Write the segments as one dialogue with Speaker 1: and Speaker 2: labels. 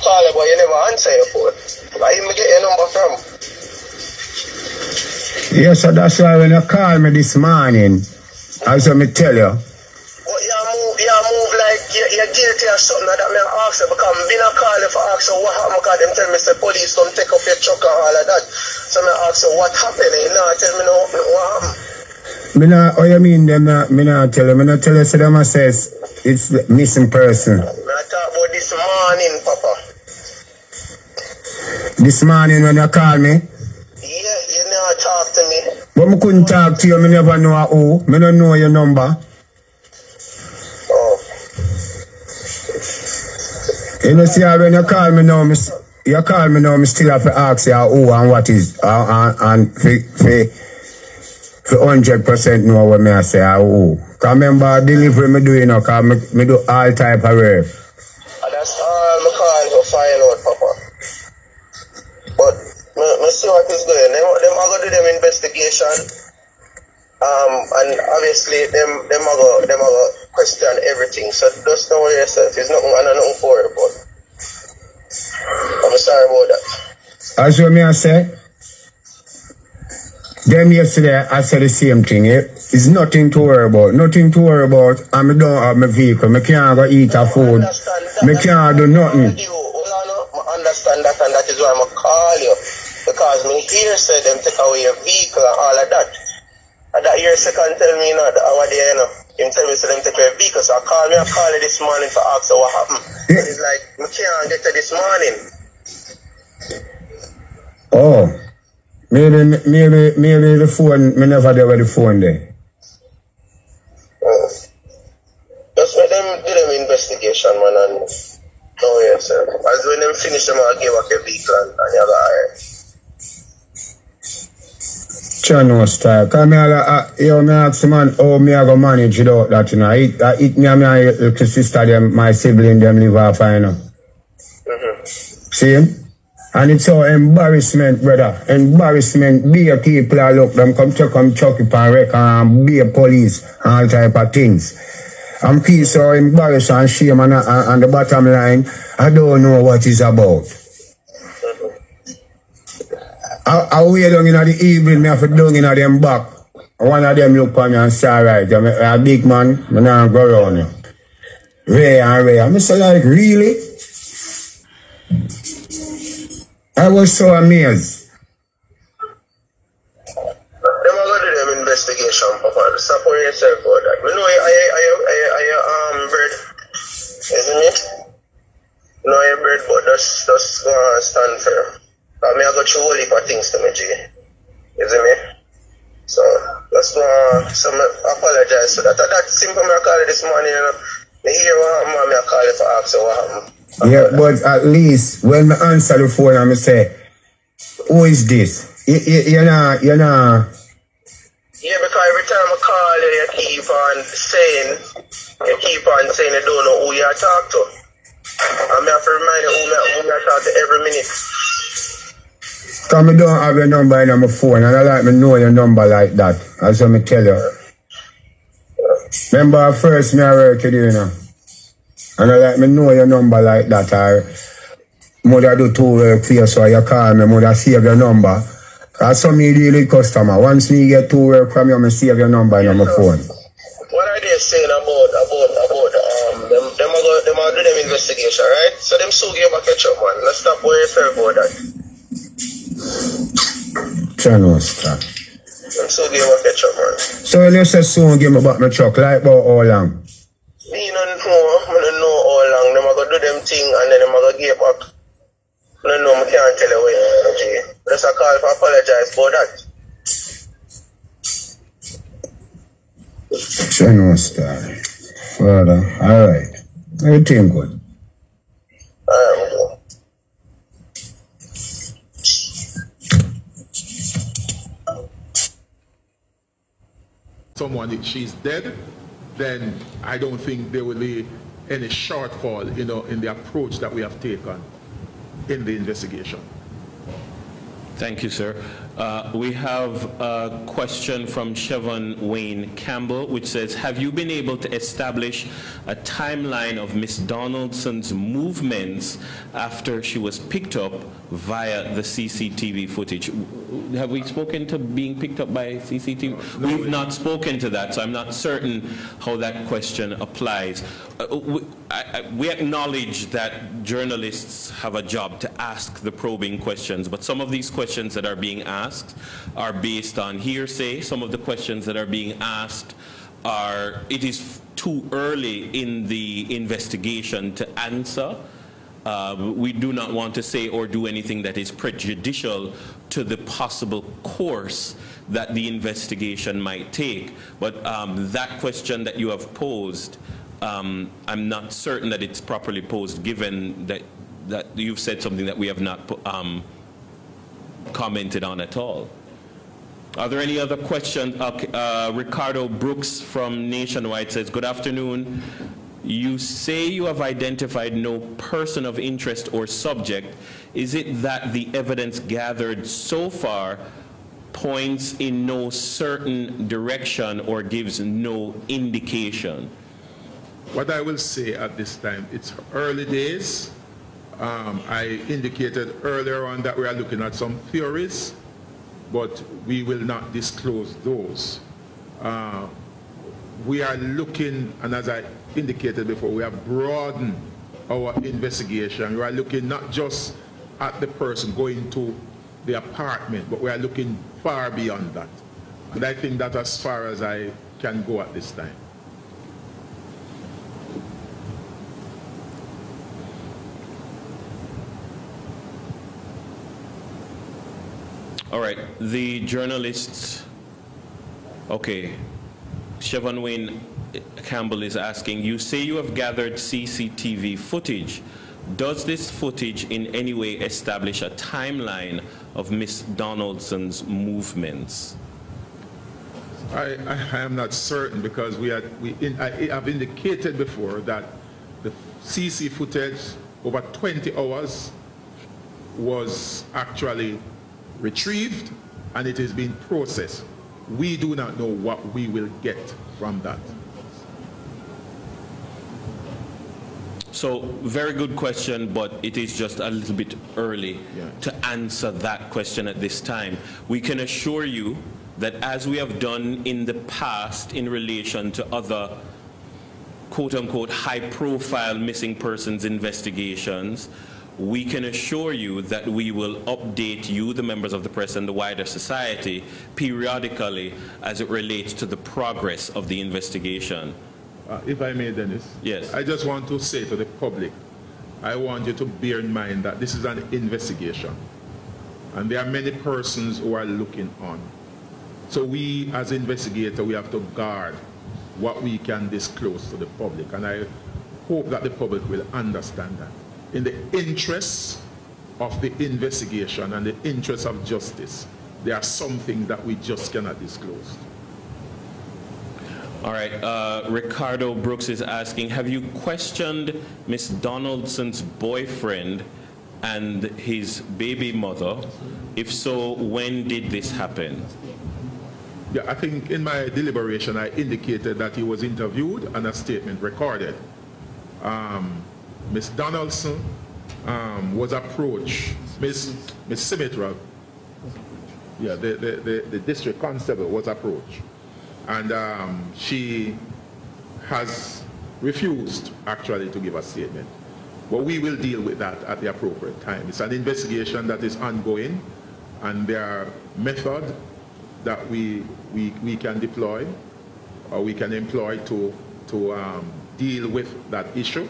Speaker 1: call you, but you never answer your phone. Where you get your number from?
Speaker 2: Yeah, so that's why when you call me this morning, as I tell you.
Speaker 1: But you move like you're guilty or something that me ask you, because I'm been a call you for ask you what happened, because them tell me the police come take up your truck and all of that. So I ask you what happened, you know, tell me no what happened.
Speaker 2: Oh, you mean them? Me not tell you. Me not tell you. So them says it's missing person.
Speaker 1: Me talk about this morning, Papa.
Speaker 2: This morning when you call me.
Speaker 1: Yeah, you never talk to me.
Speaker 2: But me couldn't talk to you. Me never know who. Me don't know your number.
Speaker 1: Oh.
Speaker 2: You know, see, when you call me now, me still have to ask you who and what is, and for 100% know what me I say who. Because remember, delivery me do, you know, because me do all type of work.
Speaker 1: That's all me call to find out, Papa. But me see what is going. Them are going to do them investigation. And obviously them are go question everything. So just know yourself. It's nothing and nothing for it, but I'm sorry about that.
Speaker 2: As what me I say, them yesterday I said the same thing. It's nothing to worry about. Nothing to worry about. And I don't have my vehicle. I can't go eat a food. I can't do nothing.
Speaker 1: I understand that, and that is why I'm going to call you. Because me here said them take away your vehicle and all of that. And that your second tell me not what they, you know, him tell me so them take away your vehicle. So I call you this morning to ask you what happened. And it's like, I can't get to this morning.
Speaker 2: Oh. Maybe the phone, me never did with the phone there.
Speaker 1: Oh. Just let them do them investigation, man, and know yourself. As when them finish them, I'll give back your vehicle and you go alright.
Speaker 2: No style. Because me ask the man how me I go manage without that, you know. It me and my little sister, them, my sibling, them live off, you know. See? And it's so embarrassment, brother. Embarrassment. Be a people I look them come chuck it and wreck and be a police and all type of things. And people so embarrassed and shame and the bottom line, I don't know what it's about. I wait down in the evening, I have to down in them back. One of them look at me and say, alright, I'm a big man, I'm not go around you. Ray and Ray. I'm so like, really? I was so amazed.
Speaker 1: Them are going to do them investigation, Papa. Stop worrying yourself about that. You know, I bird. Isn't it? You know, I bird, but that's going to stand for. I mean, I got you whole heap of things to me, G. Isn't me? So, that's so I apologize for that. That's simple, I call it this morning, you know. I hear what happened, I call it for ask you what happened.
Speaker 2: Yeah, but at least when I answer the phone and I say, who is this? You know. Yeah,
Speaker 1: because every time I call you, you keep on saying you don't know who you talk to. And I have to remind you who I talk to every minute.
Speaker 2: Because I don't have your number in my phone and I like me know your number like that. As I tell you. Remember first me I work with you, you know. And I like me know your number like that. Or mother do 2 work for you, so you call me, mother save your number. Because some me deal with customer. Once me get 2 work from you, I save your number in my phone.
Speaker 1: What are they saying about them are do them investigation, right? So them still give back your truck, man. Let's stop worrying yourself about that.
Speaker 2: No stop.
Speaker 1: Them still give back your truck, man.
Speaker 2: So when you say soon give me back my truck, like about how long?
Speaker 1: Me don't know how long. Them are going to do them thing and then them are going to give back. I don't know, I can't tell you when, G. Just a call for apologize for that.
Speaker 2: No stop. Father, alright. Everything good.
Speaker 1: Alright,
Speaker 3: someone, she's dead, then I don't think there will be any shortfall, you know, in the approach that we have taken in the investigation.
Speaker 4: Thank you, sir. We have a question from Chevon Wayne Campbell, which says, have you been able to establish a timeline of Miss Donaldson's movements after she was picked up via the CCTV footage? Have we spoken to being picked up by CCTV? No, we've not spoken to that, so I'm not certain how that question applies. We acknowledge that journalists have a job to ask the probing questions, but some of these questions that are being asked are based on hearsay. Some of the questions that are being asked are, it is too early in the investigation to answer. We do not want to say or do anything that is prejudicial to the possible course that the investigation might take. But that question that you have posed, I'm not certain that it's properly posed, given that you've said something that we have not commented on at all. Are there any other questions? Ricardo Brooks from Nationwide says, good afternoon. You say you have identified no person of interest or subject. Is it that the evidence gathered so far points in no certain direction or gives no indication?
Speaker 3: What I will say at this time, it's early days. I indicated earlier on that we are looking at some theories, but we will not disclose those. We are looking, and as I indicated before, we have broadened our investigation. We are looking not just at the person going to the apartment, but we are looking far beyond that. And I think that's as far as I can go at this time.
Speaker 4: All right, the journalists, okay, Chevon Wayne Campbell is asking, you say you have gathered CCTV footage. Does this footage in any way establish a timeline of Miss Donaldson's movements?
Speaker 3: I am not certain, because I have indicated before that the CC footage over 20 hours was actually retrieved and it is being processed. We do not know what we will get from that.
Speaker 4: So, very good question, but it is just a little bit early to answer that question at this time. We can assure you that, as we have done in the past in relation to other quote-unquote high-profile missing persons investigations, we can assure you that we will update you, the members of the press, and the wider society periodically as it relates to the progress of the investigation.
Speaker 3: If I may, Dennis.
Speaker 4: Yes.
Speaker 3: I just want to say to the public, I want you to bear in mind that this is an investigation. And there are many persons who are looking on. So we, as investigators, we have to guard what we can disclose to the public. And I hope that the public will understand that. In the interests of the investigation and the interests of justice, there are some things that we just cannot disclose.
Speaker 4: All right, Ricardo Brooks is asking, have you questioned Miss Donaldson's boyfriend and his baby mother? If so, when did this happen?
Speaker 3: Yeah, I think in my deliberation I indicated that he was interviewed and a statement recorded. Miss Donaldson was approached, Miss Symmetra, yeah, the district constable was approached, and she has refused actually to give a statement. But we will deal with that at the appropriate time. It's an investigation that is ongoing, and there are methods that we can deploy or we can employ to deal with that issue.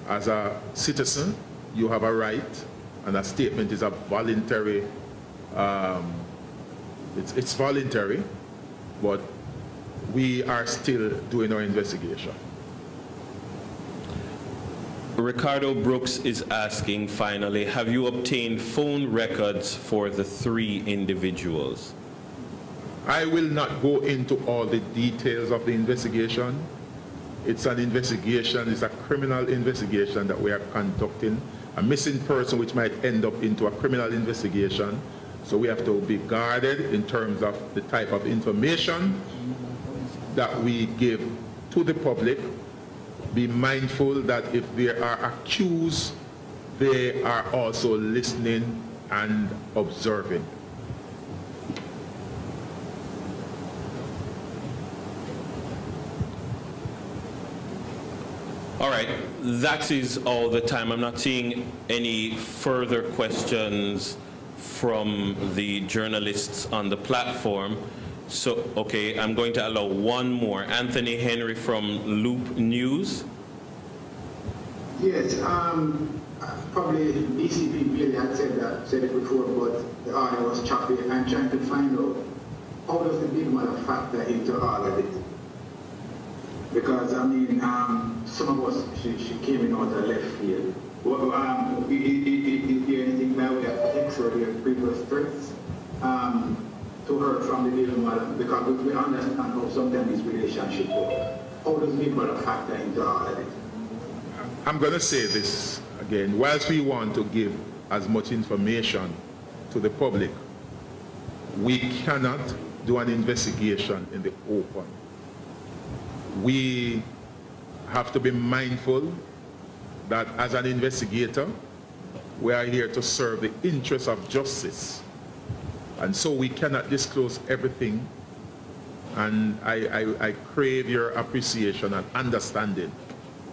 Speaker 3: As a citizen, you have a right, and a statement is a voluntary, it's voluntary, but we are still doing our investigation.
Speaker 4: Ricardo Brooks is asking, finally, have you obtained phone records for the 3 individuals?
Speaker 3: I will not go into all the details of the investigation. It's an investigation, it's a criminal investigation that we are conducting. A missing person which might end up into a criminal investigation. So we have to be guarded in terms of the type of information that we give to the public. Be mindful that if there are accused, they are also listening and observing.
Speaker 4: All right, that is all the time. I'm not seeing any further questions from the journalists on the platform. So, okay, I'm going to allow one more. Anthony Henry from Loop News.
Speaker 5: Yes, probably DCP Billy had said it before, but the audio was choppy. I'm trying to find out how does the big mother factor into all of it? Because I mean, some of us she came in out of left field. Well, is there anything by way of text or the previous threats to her from the big mother? Because we understand how sometimes this relationship works. How does the big mother factor into all of it?
Speaker 3: I'm going to say this again. Whilst we want to give as much information to the public, we cannot do an investigation in the open. We have to be mindful that as an investigator, we are here to serve the interests of justice. And so we cannot disclose everything. And I crave your appreciation and understanding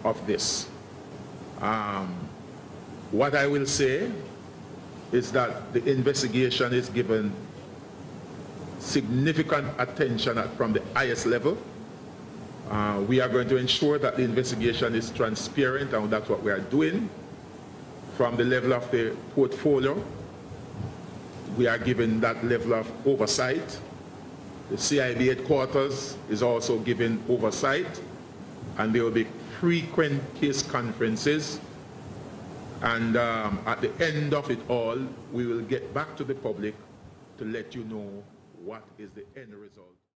Speaker 3: of this. What I will say is that the investigation is given significant attention from the highest level. We are going to ensure that the investigation is transparent, and that's what we are doing. From the level of the portfolio, we are given that level of oversight. The CIB headquarters is also given oversight, and there will be frequent case conferences. And at the end of it all, we will get back to the public to let you know what is the end result.